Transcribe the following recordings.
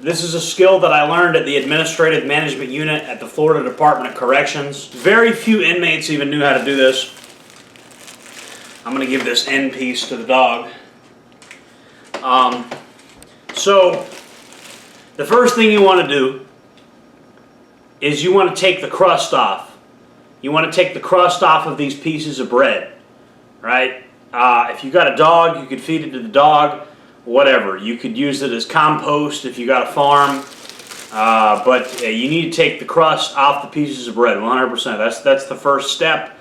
This is a skill that I learned at the Administrative Management Unit at the Florida Department of Corrections. Very few inmates even knew how to do this. I'm going to give this end piece to the dog. So, the first thing you want to do is you want to take the crust off. You want to take the crust off of these pieces of bread, right? If you got a dog, you could feed it to the dog, whatever. You could use it as compost if you got a farm, but you need to take the crust off the pieces of bread, 100%. That's the first step.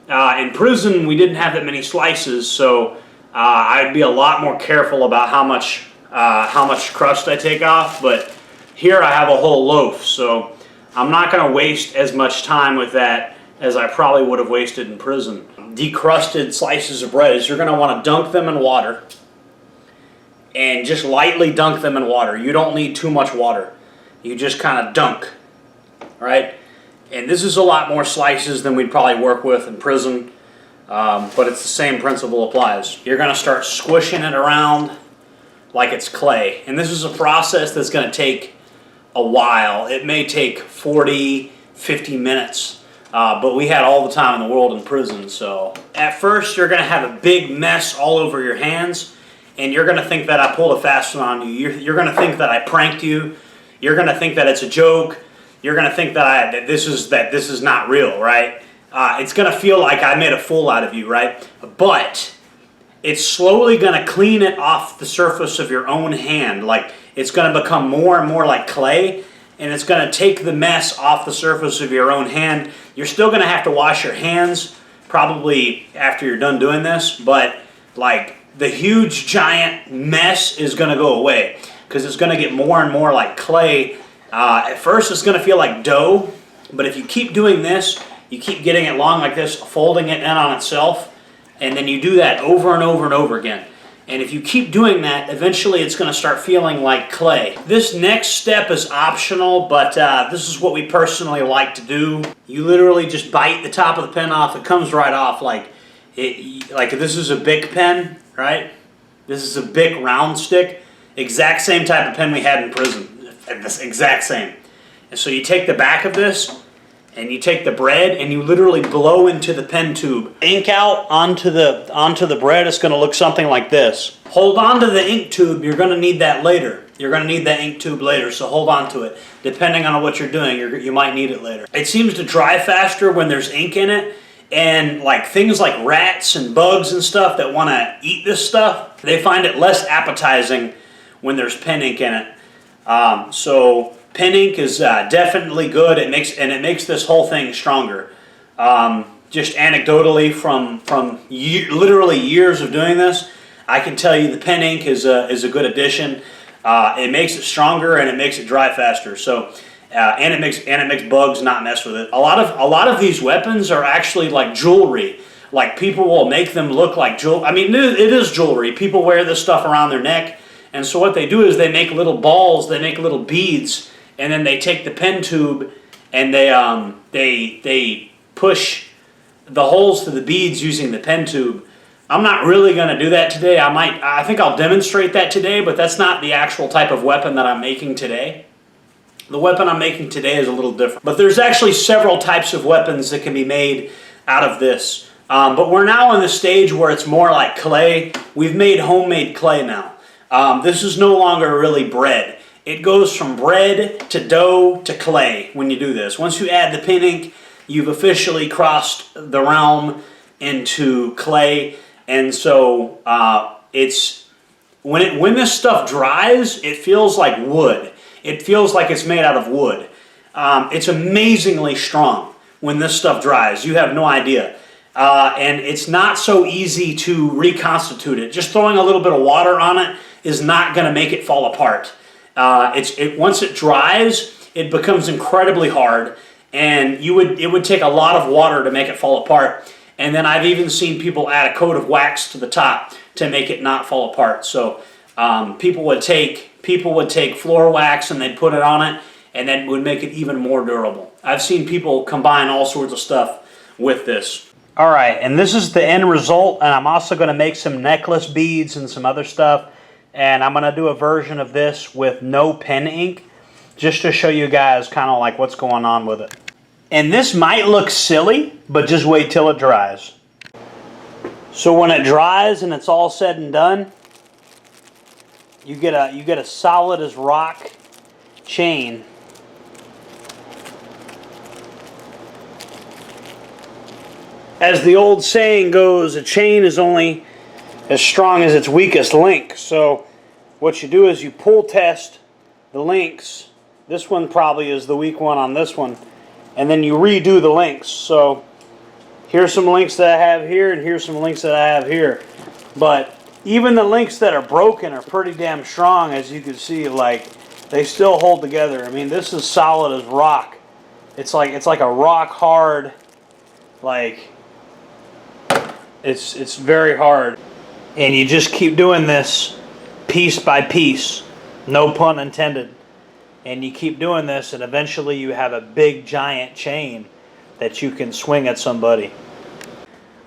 In prison, we didn't have that many slices, so I'd be a lot more careful about how much crust I take off, but here I have a whole loaf, so I'm not going to waste as much time with that as I probably would have wasted in prison. Decrusted slices of bread is you're going to want to dunk them in water, and just lightly dunk them in water. You don't need too much water. You just kind of dunk, right? And this is a lot more slices than we'd probably work with in prison, but it's the same principle applies. You're going to start squishing it around like it's clay. And this is a process that's going to take a while. It may take 40, 50 minutes, but we had all the time in the world in prison. So at first you're going to have a big mess all over your hands, and you're going to think that I pulled a fast one on you. You're going to think that I pranked you. You're going to think that it's a joke. You're going to think that this is not real, right? It's going to feel like I made a fool out of you, right? But it's slowly going to clean it off the surface of your own hand. Like, it's going to become more and more like clay, and it's going to take the mess off the surface of your own hand. You're still going to have to wash your hands probably after you're done doing this, but like the huge giant mess is going to go away because it's going to get more and more like clay. At first it's going to feel like dough, but if you keep doing this, you keep getting it long like this, folding it in on itself, and then you do that over and over and over again. And if you keep doing that, eventually it's going to start feeling like clay. This next step is optional, but this is what we personally like to do. You literally just bite the top of the pen off. It comes right off like this is a Bic pen, right? This is a Bic round stick. Exact same type of pen we had in prison. This exact same. And so you take the back of this, and you take the bread and you literally blow into the pen tube. Ink out onto the bread. It's going to look something like this. Hold on to the ink tube. You're going to need that later. You're going to need that ink tube later, so hold on to it. Depending on what you're doing, you might need it later. It seems to dry faster when there's ink in it, and like things like rats and bugs and stuff that want to eat this stuff, they find it less appetizing when there's pen ink in it. So pen ink is definitely good. It makes this whole thing stronger. Just anecdotally from literally years of doing this, I can tell you the pen ink is a good addition. It makes it stronger and it makes it dry faster. So and it makes bugs not mess with it. A lot of these weapons are actually like jewelry. Like people will make them look like jewelry. I mean, it is jewelry. People wear this stuff around their neck, and so what they do is they make little balls. They make little beads. And then they take the pen tube and they push the holes to the beads using the pen tube. I'm not really going to do that today. I think I'll demonstrate that today, but that's not the actual type of weapon that I'm making today. The weapon I'm making today is a little different. But there's actually several types of weapons that can be made out of this. But we're now in the stage where it's more like clay. We've made homemade clay now. This is no longer really bread. It goes from bread to dough to clay when you do this. Once you add the pen ink, you've officially crossed the realm into clay. And so when this stuff dries, it feels like wood. It feels like it's made out of wood. It's amazingly strong when this stuff dries. You have no idea. And it's not so easy to reconstitute it. Just throwing a little bit of water on it is not going to make it fall apart. Once it dries, it becomes incredibly hard, and it would take a lot of water to make it fall apart. And then I've even seen people add a coat of wax to the top to make it not fall apart. So people would take floor wax and they'd put it on it, and that would make it even more durable. I've seen people combine all sorts of stuff with this. All right, and this is the end result, and I'm also going to make some necklace beads and some other stuff. and I'm going to do a version of this with no pen ink, just to show you guys kind of like what's going on with it. And this might look silly, but just wait till it dries. So when it dries and it's all said and done, you get a solid as rock chain. As the old saying goes, a chain is only as strong as its weakest link. So what you do is you pull test the links. This one probably is the weak one on this one. And then you redo the links. So here's some links that I have here, and here's some links that I have here. But even the links that are broken are pretty damn strong, as you can see. Like, they still hold together. I mean, this is solid as rock. It's like a rock hard, like, it's very hard. And you just keep doing this piece by piece, no pun intended. And you keep doing this, and eventually you have a big giant chain that you can swing at somebody.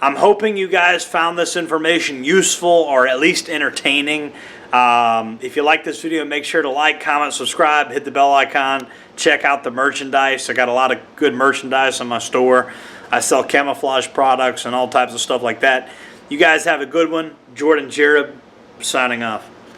I'm hoping you guys found this information useful or at least entertaining. If you like this video, make sure to like, comment, subscribe, hit the bell icon, check out the merchandise. I got a lot of good merchandise on my store. I sell camouflage products and all types of stuff like that. You guys have a good one. Jordan Jareb signing off.